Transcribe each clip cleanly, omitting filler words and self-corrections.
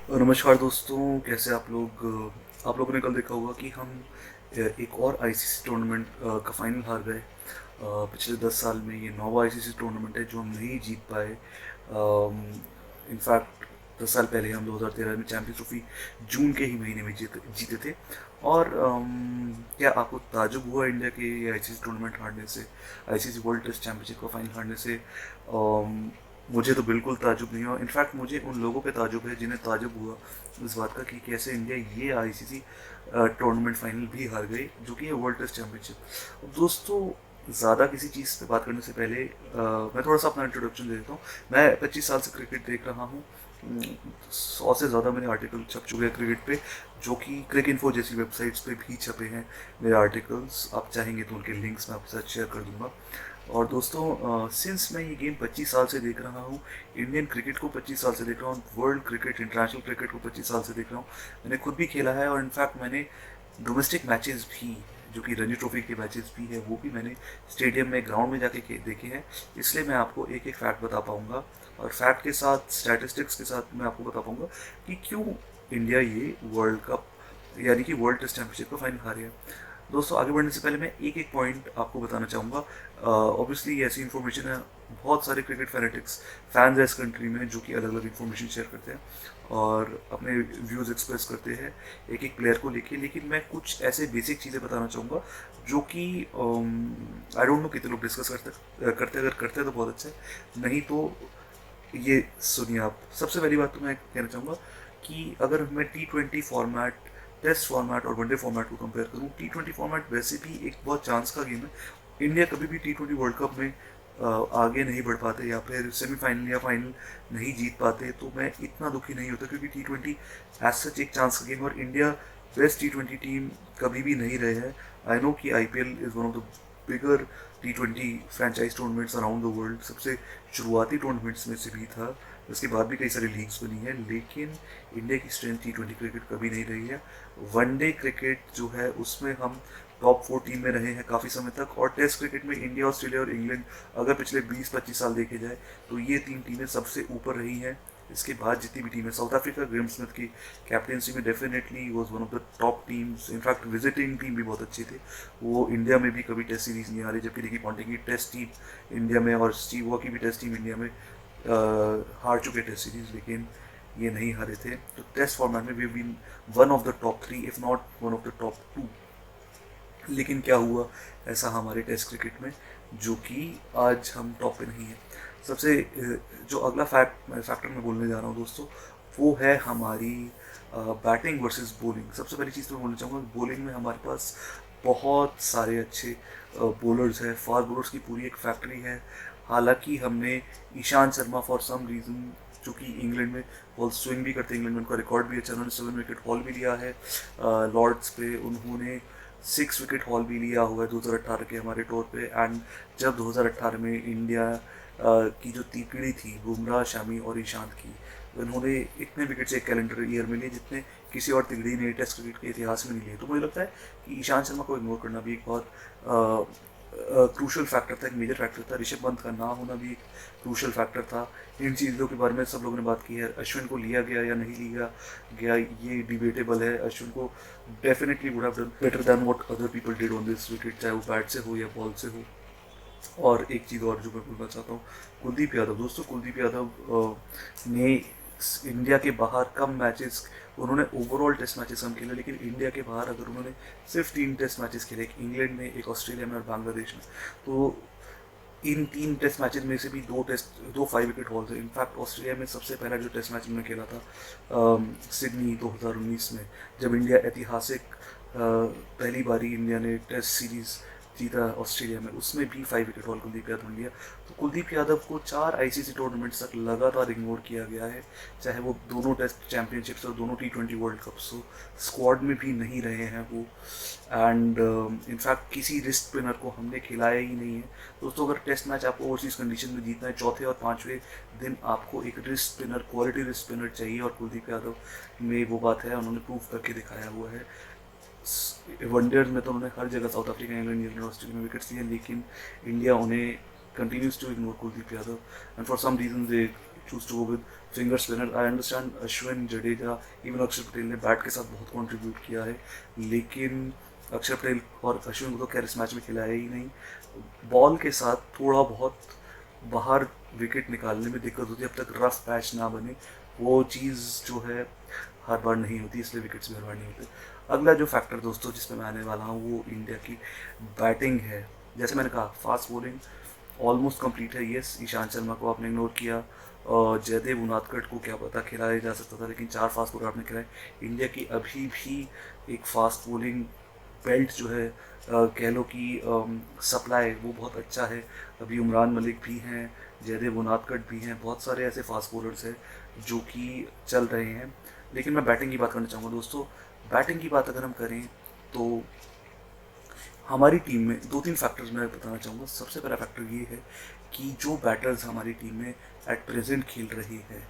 नमस्कार दोस्तों, कैसे आप लोग। आप लोगों ने कल देखा होगा कि हम एक और आईसीसी टूर्नामेंट का फाइनल हार गए। पिछले 10 साल में ये 9वां आईसीसी टूर्नामेंट है जो हम नहीं जीत पाए। इनफैक्ट 10 साल पहले हम 2013 में चैंपियंस ट्रॉफी जून के ही महीने में जीते थे। और क्या आपको ताजुब हुआ इंडिया के आईसीसी टूर्नामेंट हारने से, आईसीसी वर्ल्ड टेस्ट चैंपियनशिप का फाइनल हारने से? मुझे तो बिल्कुल ताजुब नहीं हुआ। इनफैक्ट मुझे उन लोगों पे ताजुब है जिन्हें ताजुब हुआ इस बात का कि कैसे इंडिया ये आईसीसी टूर्नामेंट फाइनल भी हार गई, जो कि है वर्ल्ड टेस्ट चैंपियनशिप। अब दोस्तों, ज़्यादा किसी चीज़ पे बात करने से पहले मैं थोड़ा सा अपना इंट्रोडक्शन दे देता हूँ। मैं 25 साल से क्रिकेट देख रहा हूँ। 100 से ज़्यादा मेरे आर्टिकल छप चुके हैं क्रिकेट पे, जो कि क्रिक इन्फो जैसी वेबसाइट्स पे भी छपे हैं मेरे आर्टिकल्स। आप चाहेंगे तो उनके लिंक्स मैं आपके साथ शेयर कर दूंगा। और दोस्तों, सिंस मैं ये गेम 25 साल से देख रहा हूँ, इंडियन क्रिकेट को 25 साल से देख रहा हूँ, वर्ल्ड क्रिकेट, इंटरनेशनल क्रिकेट को 25 साल से देख रहा हूँ। मैंने खुद भी खेला है और इनफैक्ट मैंने डोमेस्टिक मैचेस भी, जो कि रणजी ट्रॉफी के मैचेस भी है, वो भी मैंने स्टेडियम में, ग्राउंड में जाके देखे हैं। इसलिए मैं आपको एक एक फैक्ट बता पाऊंगा, और फैक्ट के साथ, स्टैटिस्टिक्स के साथ मैं आपको बता पाऊंगा कि क्यों इंडिया ये वर्ल्ड कप यानी कि वर्ल्ड टेस्ट चैंपियनशिप का फाइनल हारे है। दोस्तों, आगे बढ़ने से पहले मैं एक एक पॉइंट आपको बताना चाहूँगा। ऑब्वियसली ऐसी इन्फॉर्मेशन है, बहुत सारे क्रिकेट फैनेटिक्स फैंस है इस कंट्री में जो कि अलग अलग इन्फॉर्मेशन शेयर करते हैं और अपने व्यूज़ एक्सप्रेस करते हैं एक एक प्लेयर को लेके। लेकिन मैं कुछ ऐसे बेसिक चीज़ें बताना चाहूँगा जो कि आई डोंट नो कितने लोग डिस्कस करते अगर करते हैं तो बहुत अच्छा है, नहीं तो ये सुनिए आप। सबसे पहली बात तो मैं कहना चाहूँगा कि अगर मैं T20 फॉर्मेट, टेस्ट फॉर्मेट और वनडे फॉर्मेट को कंपेयर करूँ, T20 फॉर्मेट वैसे भी एक बहुत चांस का गेम है। इंडिया कभी भी T20 वर्ल्ड कप में आगे नहीं बढ़ पाते या फिर सेमीफाइनल या फाइनल नहीं जीत पाते, तो मैं इतना दुखी नहीं होता, क्योंकि T20 एज सच एक चांस का गेम है और इंडिया बेस्ट T20 टीम कभी भी नहीं रहे हैं। आई नो कि IPL is one of the bigger T20 franchise tournaments around the world, सबसे शुरुआती टूर्नामेंट्स में से भी था। उसके बाद भी कई सारी लीग्स बनी है, लेकिन इंडिया की स्ट्रेंथ T20 क्रिकेट कभी नहीं रही है। वनडे क्रिकेट जो है उसमें हम टॉप 4 टीम में रहे हैं काफ़ी समय तक, और टेस्ट क्रिकेट में इंडिया, ऑस्ट्रेलिया और इंग्लैंड अगर पिछले 20-25 साल देखे जाए तो ये 3 टीमें सबसे ऊपर रही हैं। इसके बाद जितनी भी टीम है, साउथ अफ्रीका ग्रेम स्मिथ की कैप्टेंसी में definitely was one of the top teams. In fact visiting team भी बहुत अच्छी थी। वो इंडिया में भी कभी टेस्ट सीरीज नहीं आ रही, जबकि रिकी पॉन्टिंग की टेस्ट टीम इंडिया में और स्टीव वॉ की भी टेस्ट टीम इंडिया में हार चुके टेस्ट सीरीज, लेकिन ये नहीं हारे थे। तो टेस्ट फॉर्मेट में we been one of the top 3 if not one of the top 2। लेकिन क्या हुआ ऐसा हमारे टेस्ट क्रिकेट में, जो कि आज हम टॉप पे नहीं है। सबसे जो अगला फैक्टर मैं बोलने जा रहा हूँ दोस्तों, वो है हमारी बैटिंग वर्सेस बॉलिंग। सबसे पहली चीज़ तो मैं बोलना चाहूँगा, बॉलिंग में हमारे पास बहुत सारे अच्छे बॉलर्स हैं, फास्ट बॉलर्स की पूरी एक फैक्ट्री है। हालांकि हमने Ishant Sharma for some reason, जो कि इंग्लैंड में बॉल स्विंग भी करते हैं, इंग्लैंड में उनका रिकॉर्ड भी अच्छा, उन्होंने 7 विकेट हॉल भी लिया है लॉर्ड्स पे। उन्होंने 6 विकेट हॉल भी लिया हुआ है 2018 के हमारे टूर पे। एंड जब 2018 में इंडिया की जो तीकड़ी थी बुमराह, शमी और ईशांत की, उन्होंने इतने विकेट्स एक कैलेंडर ईयर में लिए जितने किसी और तिगड़ी ने टेस्ट क्रिकेट के इतिहास में नहीं लिए। तो मुझे लगता है कि ईशांत शर्मा को इग्नोर करना भी एक बहुत क्रूशल फैक्टर था, एक मेजर फैक्टर था। ऋषभ पंत का ना होना भी एक क्रूशल फैक्टर था। इन चीज़ों के बारे में सब लोगों ने बात की है। अश्विन को लिया गया या नहीं लिया गया ये डिबेटेबल है। अश्विन को definitely would have done better than what other people did on this wicket, चाहे वो बैट से हो या बॉल से हो। और एक चीज़ और जो मैं बोलना चाहता हूँ, कुलदीप यादव। दोस्तों, कुलदीप यादव ने इंडिया के बाहर कम मैचेस, उन्होंने ओवरऑल टेस्ट मैचेस कम खेले, लेकिन इंडिया के बाहर अगर उन्होंने सिर्फ 3 टेस्ट मैचेस खेले, एक इंग्लैंड में, एक ऑस्ट्रेलिया में और बांग्लादेश में, तो इन 3 टेस्ट मैचेस में से भी 2 5 विकेट हॉल थे। इनफैक्ट ऑस्ट्रेलिया में सबसे पहला जो टेस्ट मैच उन्होंने खेला था सिडनी 2019 में, जब इंडिया ऐतिहासिक पहली बारी इंडिया ने टेस्ट सीरीज जीता ऑस्ट्रेलिया में, उसमें भी 5 विकेट हॉल कुलदीप यादव ने लिया। तो कुलदीप यादव को 4 आईसीसी टूर्नामेंट्स तक लगातार इग्नोर किया गया है, चाहे वो दोनों टेस्ट चैंपियनशिप्स और दोनों T20 वर्ल्ड कप्स हो। स्क्वाड में भी नहीं रहे हैं वो। एंड इनफैक्ट किसी रिस्ट स्पिनर को हमने खिलाया ही नहीं है। दोस्तों, अगर टेस्ट मैच आपको ओवरसीज कंडीशन में जीतना है, चौथे और 5वें दिन आपको एक wrist spinner, quality wrist spinner चाहिए, और कुलदीप यादव में वो बात है, उन्होंने प्रूव करके दिखाया हुआ है। वनडेज में तो उन्होंने हर जगह, south Africa, England, New Zealand, Australia में विकेट्स लिए, लेकिन इंडिया उन्हें continues to ignore Kuldeep Yadav, and for some reason they choose to go with finger spinner. I understand Ashwin, Jadeja, even अक्षर पटेल ने बैट के साथ बहुत कंट्रीब्यूट किया है, लेकिन अक्षर पटेल और अश्विन को तो खैर इस मैच में खिलाया ही नहीं। बॉल के साथ थोड़ा बहुत बाहर विकेट निकालने में दिक्कत होती है, अब तक रफ पैच ना बने वो चीज़ जो है हर बार नहीं होती, इसलिए विकेट्स भी हर बार नहीं होते। अगला जो फैक्टर दोस्तों जिस पे मैं आने वाला हूँ वो इंडिया की बैटिंग है। जैसे मैंने कहा फास्ट बॉलिंग ऑलमोस्ट कंप्लीट है। यस, ईशांत शर्मा को आपने इग्नोर किया, जयदेव उनादकट को क्या पता खिलाया जा सकता था, लेकिन 4 फास्ट बॉलर आपने खिलाए। इंडिया की अभी भी एक फास्ट बॉलिंग बेल्ट जो है कह लो कि सप्लाई वो बहुत अच्छा है। अभी उमरान मलिक भी हैं, जयदेव उनादकट भी हैं, बहुत सारे ऐसे फास्ट बॉलर्स हैं जो कि चल रहे हैं। लेकिन मैं बैटिंग की बात करना चाहूँगा दोस्तों। बैटिंग की बात अगर हम करें तो हमारी टीम में 2-3 फैक्टर्स मैं बताना चाहूँगा। सबसे पहला फैक्टर ये है कि जो बैटर्स हमारी टीम में एट प्रेजेंट खेल रहे हैं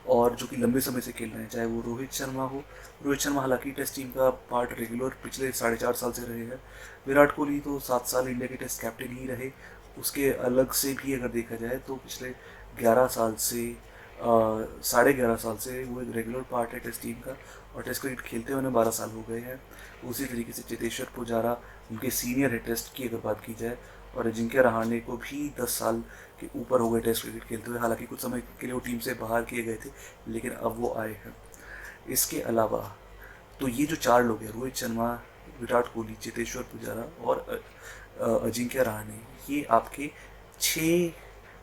और जो कि लंबे समय से खेल रहे हैं, चाहे वो रोहित शर्मा हो। रोहित शर्मा हालांकि टेस्ट टीम का पार्ट रेगुलर पिछले 4.5 साल से रहे हैं। विराट कोहली तो 7 साल इंडिया के टेस्ट कैप्टन ही रहे। उसके अलग से भी अगर देखा जाए तो पिछले 11 साल से 11.5 साल से वो एक रेगुलर पार्ट है टेस्ट टीम का, और टेस्ट क्रिकेट खेलते हुए 12 साल हो गए हैं। उसी तरीके से चेतेश्वर पुजारा उनके सीनियर है टेस्ट की अगर बात की जाए, और अजिंक्य रहाणे को भी 10 साल के ऊपर हो गए टेस्ट क्रिकेट खेलते हुए। हालांकि कुछ समय के लिए वो टीम से बाहर किए गए थे, लेकिन अब वो आए हैं। इसके अलावा तो ये जो 4 लोग हैं, रोहित शर्मा, विराट कोहली, चेतेश्वर पुजारा और अजिंक्य रहाणे, ये आपके 6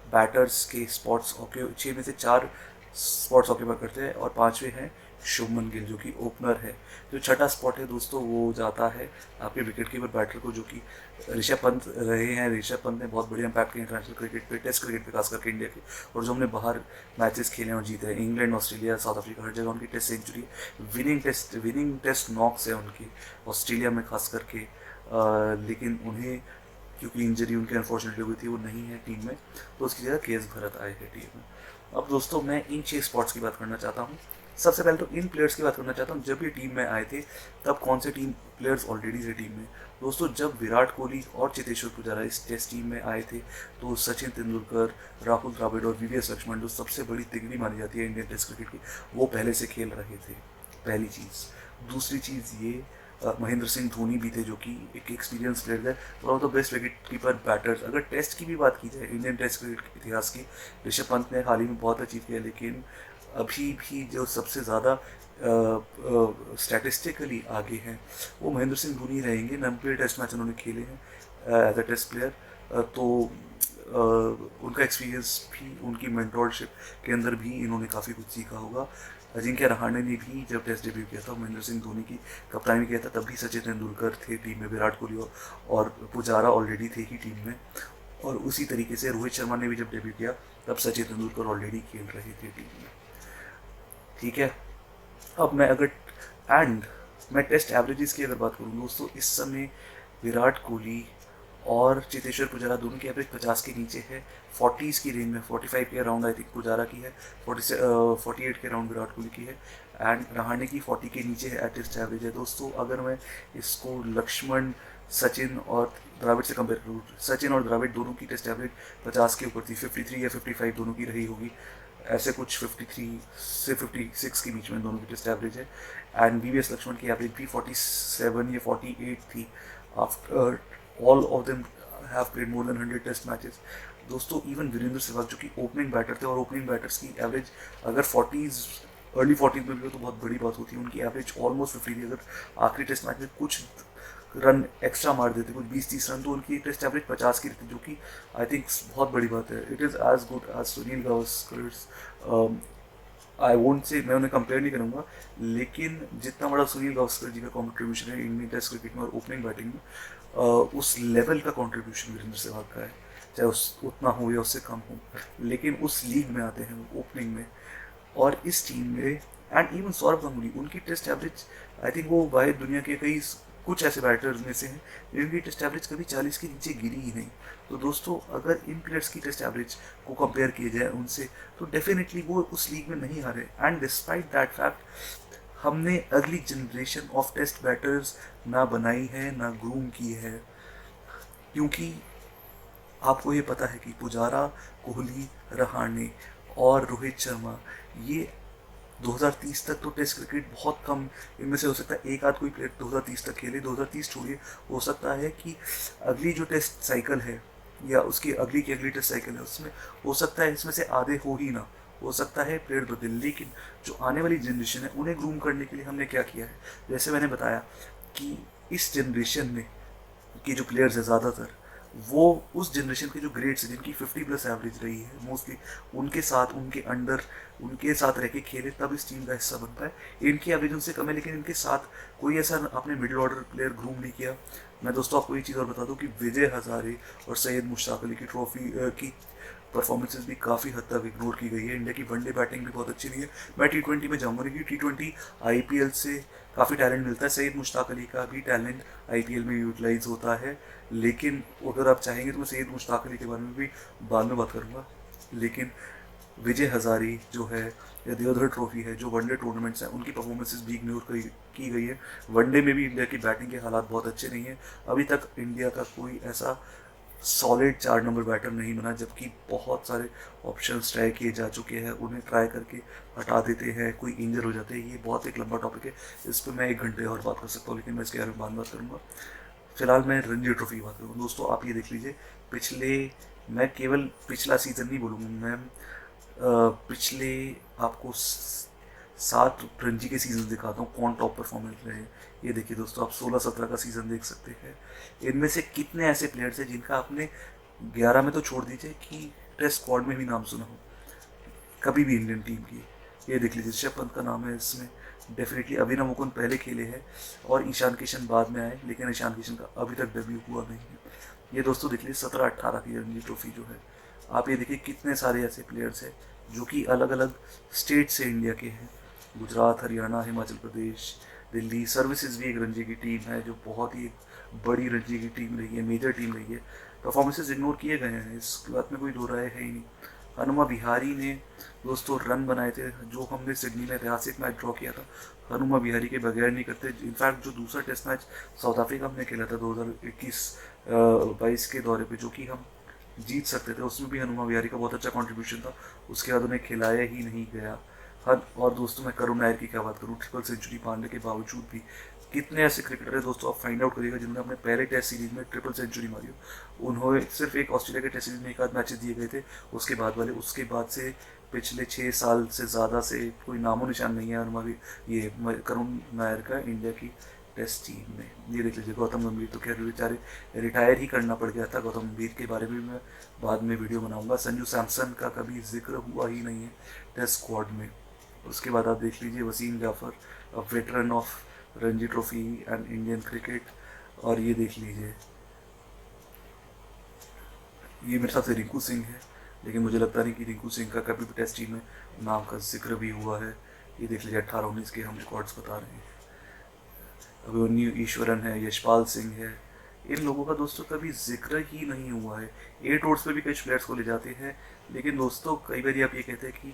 बैटर्स के स्पॉट्स ऑक्यू 6 में से 4 स्पॉट्स ऑक्यूपाई करते हैं, और 5वें हैं शुभमन गिल जो कि ओपनर है। जो छठा स्पॉट है दोस्तों वो जाता है आपके विकेट कीपर बैटर को, जो कि ऋषभ पंत रहे हैं। ऋषभ पंत ने बहुत बढ़िया इम्पैक्ट किया इंटरनेशनल क्रिकेट पे, टेस्ट क्रिकेट पे खास करके इंडिया के, और जो हमने बाहर मैचेस खेले और जीते हैं, इंग्लैंड, ऑस्ट्रेलिया, साउथ अफ्रीका, हर जगह उनकी test century, winning test knocks है उनकी, ऑस्ट्रेलिया में खास करके। लेकिन उन्हें क्योंकि इंजरी उनकी अनफॉर्चुनेटली हुई थी वो नहीं है टीम में, तो उसकी जगह केएस भरत आए हैं टीम में। अब दोस्तों मैं इन 6 स्पॉट्स की बात करना चाहता हूँ। सबसे पहले तो इन प्लेयर्स की बात करना चाहता हूँ, जब ये टीम में आए थे तब कौन से टीम प्लेयर्स ऑलरेडी थे टीम में। दोस्तों जब विराट कोहली और चेतेश्वर पुजारा इस टेस्ट टीम में आए थे तो सचिन तेंदुलकर, राहुल द्रविड़ और वीवीएस लक्ष्मण जो सबसे बड़ी तिगड़ी मानी जाती है इंडियन टेस्ट क्रिकेट की, वो पहले से खेल रहे थे, पहली चीज़। दूसरी चीज़ ये महेंद्र सिंह धोनी भी थे जो कि एक एक्सपीरियंस प्लेयर है, one of the best wicket keeper batters. अगर टेस्ट की भी बात की जाए इंडियन टेस्ट क्रिकेट इतिहास की, ऋषभ पंत ने हाल ही में बहुत अचीव किया, लेकिन अभी भी जो सबसे ज़्यादा स्टैटिस्टिकली आगे हैं वो महेंद्र सिंह धोनी रहेंगे। 90 टेस्ट मैच उन्होंने खेले हैं एज अ टेस्ट प्लेयर। तो उनका एक्सपीरियंस भी, उनकी मेंटोरशिप के अंदर भी इन्होंने काफ़ी कुछ सीखा होगा। अजिंक्य रहाणे ने भी जब टेस्ट डेब्यू किया था, महेंद्र सिंह धोनी की कप्तानी में किया था, तब भी सचिन तेंदुलकर थे टीम में, विराट कोहली और पुजारा ऑलरेडी थे ही टीम में। और उसी तरीके से रोहित शर्मा ने भी जब डेब्यू किया तब सचिन तेंदुलकर ऑलरेडी खेल रहे थे टीम में। ठीक है, अब मैं टेस्ट एवरेजेस की अगर बात करूँ दोस्तों, इस समय विराट कोहली और चेतेश्वर पुजारा दोनों की एवरेज 50 के नीचे है, 40s की रेंज में, 45 के अराउंड आई थिंक पुजारा की है, 48 के अराउंड विराट कोहली की है, एंड रहाणे की 40 के नीचे है टेस्ट एवरेज है। दोस्तों अगर मैं इसको लक्ष्मण, सचिन और द्रविड़ से कंपेयर करूँ, सचिन और द्रविड़ दोनों की टेस्ट एवरेज 50 के ऊपर थी, 53 या 55 दोनों की रही होगी, ऐसे कुछ 53 से 56 के बीच में दोनों की टेस्ट एवरेज है। एंड वीवीएस लक्ष्मण की एवरेज भी 47 या 48 थी। After all of them have played more than 100 test matches. दोस्तों इवन वीरेंद्र सहवाग जो कि ओपनिंग बैटर थे, और ओपनिंग बैटर्स की एवरेज अगर 40s अर्ली 40s में भी हो तो बहुत बड़ी बात होती है, उनकी एवरेज ऑलमोस्ट 50 थी। अगर आखिरी टेस्ट मैच में कुछ रन एक्स्ट्रा मार देते, कुछ 20-30 रन, तो उनकी टेस्ट एवरेज 50 की रहती, जो कि आई थिंक बहुत बड़ी बात है। It is as good as Sunil Gavaskar's. I won't say मैं उन्हें कंपेयर नहीं करूँगा, लेकिन जितना बड़ा सुनील गावस्कर जी का कॉन्ट्रीब्यूशन है इंडियन टेस्ट क्रिकेट में और ओपनिंग बैटिंग में, उस लेवल का कॉन्ट्रीब्यूशन वीरेंद्र सहवाग का है, चाहे उतना हो या उससे कम हो, लेकिन उस लीग में आते हैं वो ओपनिंग में। और इस टीम में एंड इवन सौरभ गांगुली, उनकी टेस्ट एवरेज आई थिंक वो भाई दुनिया के कई कुछ ऐसे बैटर्स में से हैं जिनकी टेस्ट एवरेज कभी 40 के नीचे गिरी ही नहीं। तो दोस्तों अगर इन प्लेयर्स की टेस्ट एवरेज को कंपेयर किया जाए उनसे, तो डेफिनेटली वो उस लीग में नहीं हारे। एंड डिस्पाइट दैट फैक्ट हमने अगली जनरेशन ऑफ टेस्ट बैटर्स ना बनाई है ना ग्रूम की है, क्योंकि आपको ये पता है कि पुजारा, कोहली, रहाणे और रोहित शर्मा ये 2030 तक तो टेस्ट क्रिकेट बहुत कम, इनमें से हो सकता है एक आध कोई प्लेयर 2030 तक खेले। 2030 छोड़िए, हो सकता है कि अगली जो टेस्ट साइकिल है या उसकी अगली की अगली टेस्ट साइकिल है उसमें हो सकता है इसमें से आधे हो ही ना, हो सकता है प्लेयर बदल। लेकिन जो आने वाली जनरेशन है उन्हें ग्रूम करने के लिए हमने क्या किया है, जैसे मैंने बताया कि इस जनरेशन में के जो प्लेयर्स हैं ज़्यादातर वो उस जनरेशन के जो ग्रेड्स हैं जिनकी 50+ एवरेज रही है मोस्टली, उनके साथ उनके अंडर उनके साथ रह के खेले तब इस टीम का हिस्सा बन पाए। इनकी एवरेज उनसे कम है लेकिन इनके साथ कोई ऐसा आपने मिडिल ऑर्डर प्लेयर ग्रूम नहीं किया। मैं दोस्तों आपको ये चीज़ और बता दूं कि विजय हजारे और सैयद मुश्ताक अली की ट्रॉफी की परफॉर्मेंसेज भी काफ़ी हद तक इग्नोर की गई है। इंडिया की वनडे बैटिंग भी बहुत अच्छी नहीं है। मैं T20 में जाऊँगा नहीं कि T20 IPL से काफ़ी टैलेंट मिलता है। सैयद मुश्ताक अली का भी टैलेंट IPL में यूटिलाइज होता है, लेकिन अगर आप चाहेंगे तो मैं सैयद मुश्ताक अली के बारे में भी बाद में बात करूँगा। लेकिन विजय हजारे जो है या देवधर ट्रॉफी है, जो वनडे टूर्नामेंट्स हैं उनकी परफॉर्मेंसेज भी इग्नोर की गई है। वनडे में भी इंडिया की बैटिंग के हालात बहुत अच्छे नहीं हैं। अभी तक इंडिया का कोई ऐसा सॉलिड 4 नंबर बैटर नहीं बना, जबकि बहुत सारे ऑप्शंस ट्राई किए जा चुके हैं, उन्हें ट्राई करके हटा देते हैं, कोई इंजर हो जाते हैं। ये बहुत एक लंबा टॉपिक है, इस पर मैं 1 घंटे और बात कर सकता हूँ, लेकिन मैं इसके बारे में बाद में बात करूँगा। फिलहाल मैं रणजी ट्रॉफी की बात करूँ दोस्तों, आप ये देख लीजिए मैं केवल पिछला सीज़न नहीं बोलूँगा, मैं पिछले आपको 7 रणजी के सीज़न दिखाता हूँ कौन टॉप परफॉर्मेंस रहे। ये देखिए दोस्तों, आप 16-17 का सीज़न देख सकते हैं। इनमें से कितने ऐसे प्लेयर्स हैं जिनका आपने 11 में तो छोड़ दीजिए कि टेस्ट स्क्वाड में भी नाम सुना हो कभी भी इंडियन टीम की। ये देख लीजिए, ऋषभ पंत का नाम है इसमें डेफिनेटली। अभिनव मुकुंद पहले खेले हैं और ईशान किशन बाद में आए, लेकिन ईशान किशन का अभी तक डेब्यू हुआ नहीं है। ये दोस्तों देख लीजिए 17-18 की रणजी ट्रॉफी जो है, आप ये देखिए कितने सारे ऐसे प्लेयर्स हैं जो कि अलग अलग स्टेट से इंडिया के हैं। गुजरात, हरियाणा, हिमाचल प्रदेश, दिल्ली सर्विसेज भी एक रणजी की टीम है जो बहुत ही बड़ी रणजी की टीम रही है, मेजर टीम रही है। परफॉर्मेंसेज इग्नोर किए गए हैं, इस बात में कोई दो राय है ही नहीं। हनुमा विहारी ने दोस्तों रन बनाए थे, जो हमने सिडनी में ऐतिहासिक मैच ड्रॉ किया था, हनुमा विहारी के बगैर नहीं करते। इनफैक्ट जो दूसरा टेस्ट मैच साउथ अफ्रीका में खेला था 2021-22 के दौरे पे, जो कि हम जीत सकते थे, उसमें भी हनुमा विहारी का बहुत अच्छा कंट्रीब्यूशन था। उसके बाद उन्हें खिलाया ही नहीं गया। हर और दोस्तों मैं करुण नायर की क्या बात करूँ, ट्रिपल सेंचुरी पाने के बावजूद भी कितने ऐसे क्रिकेटर है दोस्तों, आप फाइंड आउट करिएगा जिन्होंने अपने पहले टेस्ट सीरीज में ट्रिपल सेंचुरी मारी हो। उन्होंने सिर्फ एक ऑस्ट्रेलिया के टेस्ट सीरीज में एक आध मैचेस दिए गए थे, उसके बाद से पिछले 6 साल से ज़्यादा से कोई नामो निशान नहीं है हमारी ये करुण नायर का इंडिया की टेस्ट टीम में। ये देख लीजिए, गौतम गंभीर तो खैर बेचारे रिटायर ही करना पड़ गया था। गौतम गंभीर के बारे में मैं बाद में वीडियो बनाऊंगा। संजू सैमसन का कभी जिक्र हुआ ही नहीं है टेस्ट स्क्वाड में। उसके बाद आप देख लीजिए Wasim Jaffer, veteran of Ranji trophy and Indian cricket. और ये देख लीजिए, ये मेरे साथ से रिंकू सिंह है, लेकिन मुझे लगता नहीं कि रिंकू सिंह का कभी भी टेस्ट टीम में नाम का जिक्र भी हुआ है। ये देख लीजिए 18-19 के हम रिकॉर्ड्स बता रहे हैं। अभिमन्यु ईश्वरन है, यशपाल सिंह है, इन लोगों का दोस्तों कभी जिक्र ही नहीं हुआ है। 8 ओवर्स पे भी कुछ प्लेयर्स को ले जाते हैं, लेकिन दोस्तों कई बार आप ये कहते हैं कि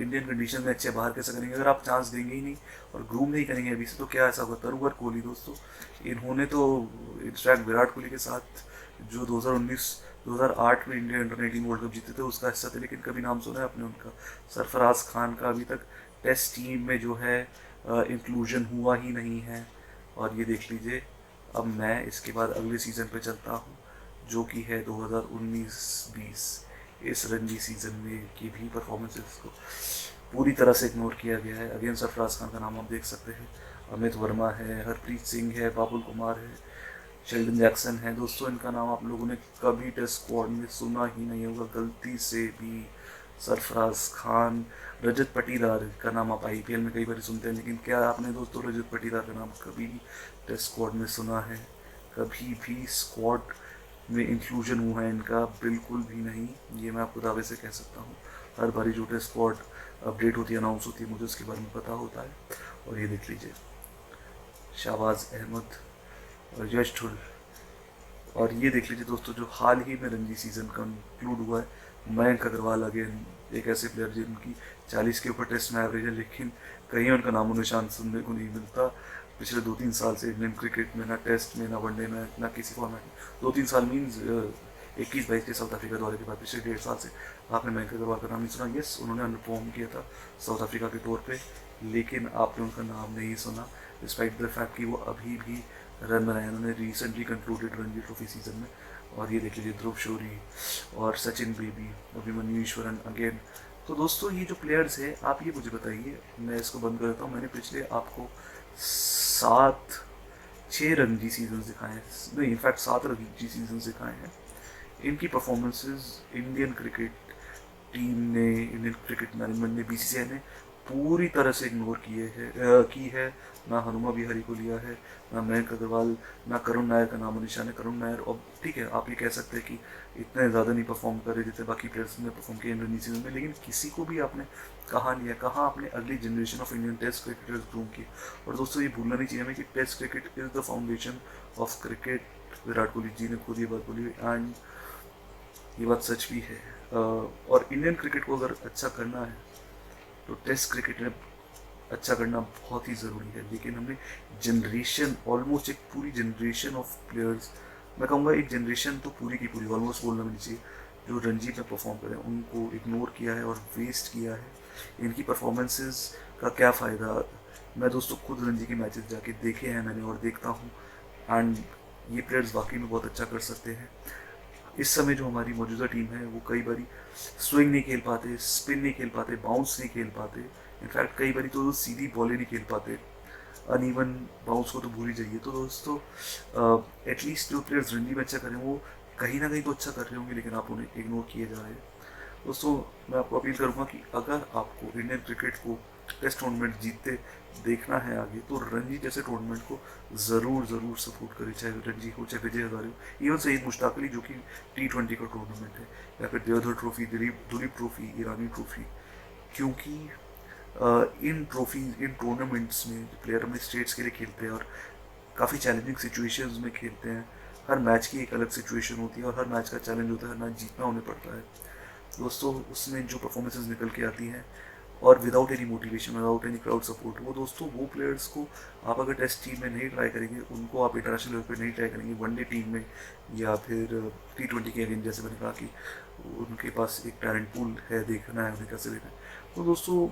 इंडियन कंडीशन में अच्छे बाहर कैसे करेंगे, अगर आप चांस देंगे ही नहीं और ग्रूम नहीं करेंगे अभी से तो क्या ऐसा होगा। तरुवर कोहली दोस्तों, इन्होंने तो इनफैक्ट विराट कोहली के साथ जो 2008 में इंडिया अंडर-19 वर्ल्ड कप जीते थे उसका हिस्सा थे, लेकिन कभी नाम सुना है आपने उनका। सरफराज खान का अभी तक टेस्ट टीम में जो है इंक्लूजन हुआ ही नहीं है। और ये देख लीजिए, अब मैं इसके बाद अगले सीज़न पे चलता हूँ जो कि है 2019-20। इस रणजी सीज़न में की भी परफॉर्मेंसेस को पूरी तरह से इग्नोर किया गया है। अगेन सरफराज खान का नाम आप देख सकते हैं, अमित वर्मा है, हरप्रीत सिंह है, बाबुल कुमार है, शेल्डन जैक्सन है। दोस्तों इनका नाम आप लोगों ने कभी टेस्ट स्क्वाड में सुना ही नहीं होगा गलती से भी। सरफराज खान, रजत पाटीदार का नाम आप IPL में कई बार सुनते हैं, लेकिन क्या आपने दोस्तों रजत पाटीदार का नाम कभी भी टेस्ट स्क्वाड में सुना है? कभी भी स्क्वाड में इंक्लूजन हुआ है इनका? बिल्कुल भी नहीं, ये मैं आपको दावे से कह सकता हूँ। हर बारी जो टेस्ट स्क्वाड अपडेट होती है, अनाउंस होती है, मुझे उसके बारे में पता होता है। और ये देख लीजिए, शाहबाज अहमद और यश ठुल। और ये देख लीजिए दोस्तों, जो हाल ही में रणजी सीज़न कंक्लूड हुआ है, मयंक अग्रवाल अगेन एक ऐसे प्लेयर जिनकी 40 के ऊपर टेस्ट में एवरेज है, लेकिन कहीं उनका नामो निशान सुनने को नहीं मिलता। पिछले 2-3 साल से इंडियन क्रिकेट में ना टेस्ट में, ना वनडे में, ना किसी फॉर्मेट में, 2-3 साल मीन्स 21-22 के साउथ अफ्रीका दौरे के बाद पिछले 1.5 साल से आपने मयंक अग्रवाल का नाम नहीं सुना। यस, उन्होंने अंडरफॉर्म किया था साउथ अफ्रीका के तौर पे, लेकिन आपने उनका नाम नहीं सुना डिस्पाइट द फैक्ट कि वो अभी भी रन बनाए। उन्होंने recently concluded Ranji trophy season में, और ये देख लीजिए ध्रुव शोरी और सचिन बेबी, अभिमन्यु ईश्वरन अगेन। तो दोस्तों ये जो प्लेयर्स हैं, आप ये मुझे बताइए, मैं इसको बंद कर देता हूँ। मैंने पिछले आपको 6 रणजी सीजन दिखाए हैं, नहीं इनफैक्ट 7 रणजी सीजन दिखाए हैं। इनकी परफॉर्मेंसेस इंडियन क्रिकेट टीम ने, इंडियन क्रिकेट मैनेजमेंट ने, बीसीसीआई ने पूरी तरह से इग्नोर की है। ना हनुमा विहारी को लिया है, ना मयंक अग्रवाल, ना करुण नायर का नाम निशान है। करुण नायर, और ठीक है आप ये कह सकते हैं कि इतने ज़्यादा नहीं परफॉर्म कर रहे जितने बाकी प्लेयर्स ने परफॉर्म किए इंडियन सीजन में, लेकिन किसी को भी आपने कहा नहीं है, कहाँ आपने अगली generation of Indian test cricketers groom की। और दोस्तों ये भूलना नहीं चाहिए हमें कि test cricket is the foundation of cricket. Virat Kohli ji ने खुद ये बात बोली, एंड ये बात सच भी है। और इंडियन क्रिकेट को अगर अच्छा करना है तो टेस्ट क्रिकेट में अच्छा करना बहुत ही ज़रूरी है। लेकिन हमने जनरेशन, ऑलमोस्ट एक पूरी जनरेशन ऑफ प्लेयर्स, मैं कहूँगा एक जनरेशन तो पूरी की पूरी, ऑलमोस्ट बोलना भी नहीं चाहिए, जो रणजी में परफॉर्म करें उनको इग्नोर किया है और वेस्ट किया है। इनकी परफॉर्मेंसेस का क्या फ़ायदा। मैं दोस्तों खुद रणजी के मैचेस जाके देखे हैं मैंने और देखता हूँ, एंड ये प्लेयर्स वाकई में बहुत अच्छा कर सकते हैं। इस समय जो हमारी मौजूदा टीम है वो कई बारी स्विंग नहीं खेल पाते, स्पिन नहीं खेल पाते, बाउंस नहीं खेल पाते, इनफैक्ट कई बारी तो सीधी बॉलें नहीं खेल पाते, अनइवन बाउंस को तो भूल ही जाइए। तो दोस्तों एटलीस्ट जो प्लेयर्स रणजी में अच्छा करें वो कहीं ना कहीं तो अच्छा कर रहे होंगे, लेकिन आप उन्हें इग्नोर किए जा रहे हैं। दोस्तों मैं आपको अपील करूँगा कि अगर आपको इंडियन क्रिकेट को टेस्ट टूर्नामेंट जीतते देखना है आगे, तो रणजी जैसे टूर्नामेंट को ज़रूर सपोर्ट करें, चाहे रणजी हो चाहे विजय हजारे हो, इवन सईद मुश्ताक अली जो कि T20 का टूर्नामेंट है, या फिर देवधर ट्रॉफी, दुलीप ट्रॉफी, ईरानी ट्रॉफी। क्योंकि इन ट्रॉफी, इन टूर्नामेंट्स में प्लेयर अपने स्टेट्स के लिए खेलते हैं और काफ़ी चैलेंजिंग सिचुएशंस में खेलते हैं। हर मैच की एक अलग सिचुएशन होती है और हर मैच का चैलेंज होता है, हर मैच जीतना उन्हें पड़ता है। दोस्तों उसमें जो परफॉर्मेंसेस निकल के आती हैं और without any motivation, without any crowd support, वो दोस्तों वो प्लेयर्स को आप अगर टेस्ट टीम में नहीं ट्राई करेंगे, उनको आप इंटरनेशनल लेवल पे नहीं ट्राई करेंगे, वनडे टीम में या फिर T20 के अगेंस्ट, जैसे मैंने कहा कि उनके पास एक टैलेंट पूल है, देखना है उन्हें कैसे देखना है। तो दोस्तों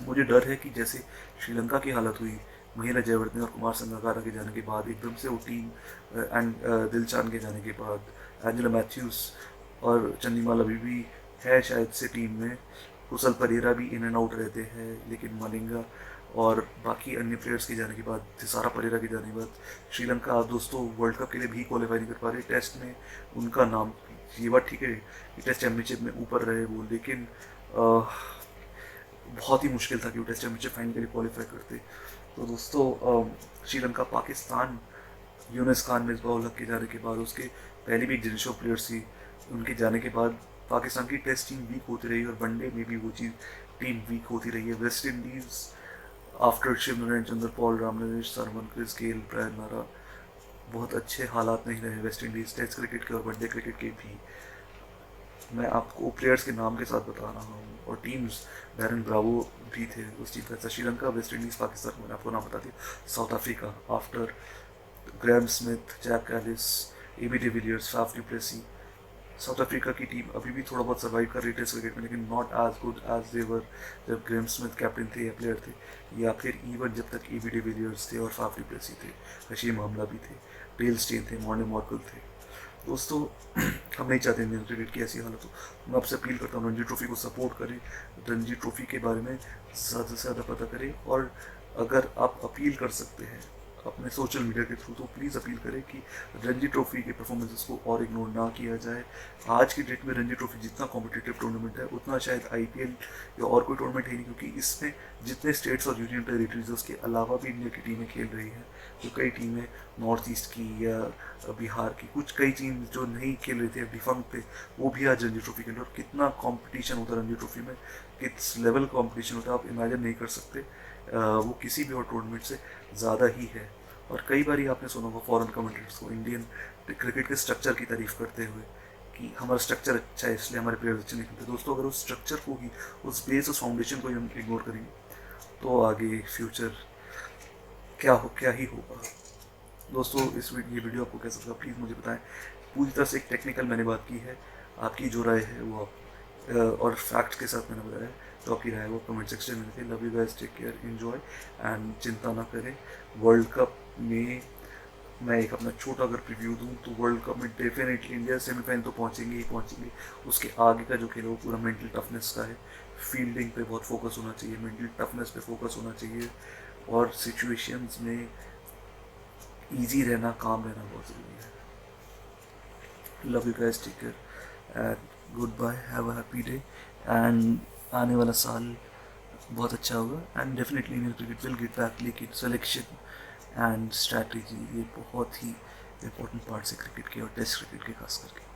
मुझे डर है कि जैसे श्रीलंका की हालत हुई महिला जयवर्धने और कुमार संगकारा के जाने के बाद, एकदम से वो टीम एंड दिलशान के जाने के बाद, एंजेला मैथ्यूज और चंदीमाल अभी भी है शायद से टीम में, कुशल परेरा भी इन एंड आउट रहते हैं, लेकिन मलिंगा और बाकी अन्य प्लेयर्स के जाने के बाद, थिसारा परेरा के जाने के बाद, श्रीलंका दोस्तों वर्ल्ड कप के लिए भी क्वालिफाई नहीं कर पा रहे। टेस्ट में उनका नाम, ये बात ठीक है कि टेस्ट चैम्पियनशिप में ऊपर रहे वो, लेकिन बहुत ही मुश्किल था कि वो टेस्ट चैम्पियनशिप फाइनल के लिए क्वालिफाई करते। तो दोस्तों श्रीलंका पाकिस्तान, यूनिस खान, मिसबाह उल हक के जाने के बाद, उसके पहले भी एक जनरेशन ऑफ प्लेयर्स थी, उनके जाने के बाद पाकिस्तान की टेस्ट टीम वीक होती रही और वनडे में भी वो चीज़ टीम वीक होती रही है। West Indies after Shivnarine Chanderpaul Ramnaresh, Sarwan, Chris Gayle, Brian Lara, बहुत अच्छे हालात नहीं रहे वेस्ट इंडीज़ टेस्ट क्रिकेट के और वनडे क्रिकेट के भी। मैं आपको प्लेयर्स के नाम के साथ बता रहा हूँ, और टीम्स, बैरन ब्रावो भी थे उस टीम का। श्रीलंका, वेस्ट इंडीज़, पाकिस्तान, मैंने आपको नाम बता दिया। South Africa after Graeme Smith, Jacques Kallis, AB de Villiers, Faf du Plessis. South Africa की टीम अभी भी थोड़ा बहुत सर्वाइव कर रही है टेस्ट क्रिकेट में, लेकिन not as good as they were जब ग्रैम स्मिथ कैप्टन थे या प्लेयर थे, या फिर इवन जब तक AB डिविलियर्स थे और फाफ डु प्लेसी थे, हशीम हमला भी थे, डेल स्टेन थे, मॉर्ने मॉर्कल थे। दोस्तों हम नहीं चाहते इंडियन क्रिकेट की ऐसी हालत हो। मैं आपसे अपील करता हूँ रणजी ट्रॉफी को सपोर्ट करें, रणजी ट्रॉफी के बारे में ज़्यादा से ज़्यादा पता करें, और अगर आप अपील कर सकते हैं अपने सोशल मीडिया के थ्रू, तो प्लीज़ अपील करें कि रणजी ट्रॉफी के परफॉर्मेंसेस को और इग्नोर ना किया जाए। आज की डेट में रणजी ट्रॉफी जितना कॉम्पिटिटिव टूर्नामेंट है, उतना शायद IPL या और कोई टूर्नामेंट है नहीं, क्योंकि इसमें जितने स्टेट्स और यूनियन टेरिटरीज है उसके अलावा भी इंडिया की टीमें खेल रही हैं। तो कई टीमें नॉर्थ ईस्ट की या बिहार की, कुछ कई टीम जो नहीं खेल रहे थे, डिफंक्ट थे, वो भी आज रणजी ट्रॉफी खेल रहे। और कितना कॉम्पिटिशन होता है रणजी ट्रॉफी में, किस लेवल कॉम्पिटिशन होता है आप इमेजिन नहीं कर सकते। वो किसी भी और टूर्नामेंट से ज़्यादा ही है। और कई बार आपने सुना होगा फॉरेन कमेंटेटर्स को इंडियन क्रिकेट के स्ट्रक्चर की तारीफ करते हुए कि हमारा स्ट्रक्चर अच्छा है इसलिए हमारे प्लेयर्स अच्छे नहीं खेलते। दोस्तों अगर उस स्ट्रक्चर को ही, उस बेस, उस फाउंडेशन को ही हम इग्नोर करेंगे तो आगे फ्यूचर क्या ही होगा। दोस्तों ये वीडियो आपको कैसा लगा प्लीज़ मुझे बताएं। पूरी तरह से एक टेक्निकल मैंने बात की है, आपकी जो राय है वो आप और फैक्ट्स के साथ मैंने बताया, तो आपकी राय वो कमेंट सेक्शन में लिखें। Love you guys, take care, enjoy and चिंता ना करें। वर्ल्ड कप में मैं एक अपना छोटा अगर प्रीव्यू दूं तो वर्ल्ड कप में डेफिनेटली इंडिया सेमीफाइनल तो पहुंचेंगे ही पहुंचेंगे। उसके आगे का जो खेल है वो पूरा मेंटल टफनेस का है। फील्डिंग पे बहुत फोकस होना चाहिए, मेंटल टफनेस पे फोकस होना चाहिए, और सिचुएशंस में इजी रहना, काम रहना बहुत ज़रूरी है। Love you guys, take care and good bye, have a happy day. And आने वाला साल बहुत अच्छा होगा and definitely Indian cricket will get back, लेकिन सिलेक्शन एंड स्ट्रैटेजी ये बहुत ही इंपॉर्टेंट पार्ट्स है क्रिकेट के, और टेस्ट क्रिकेट के खास करके।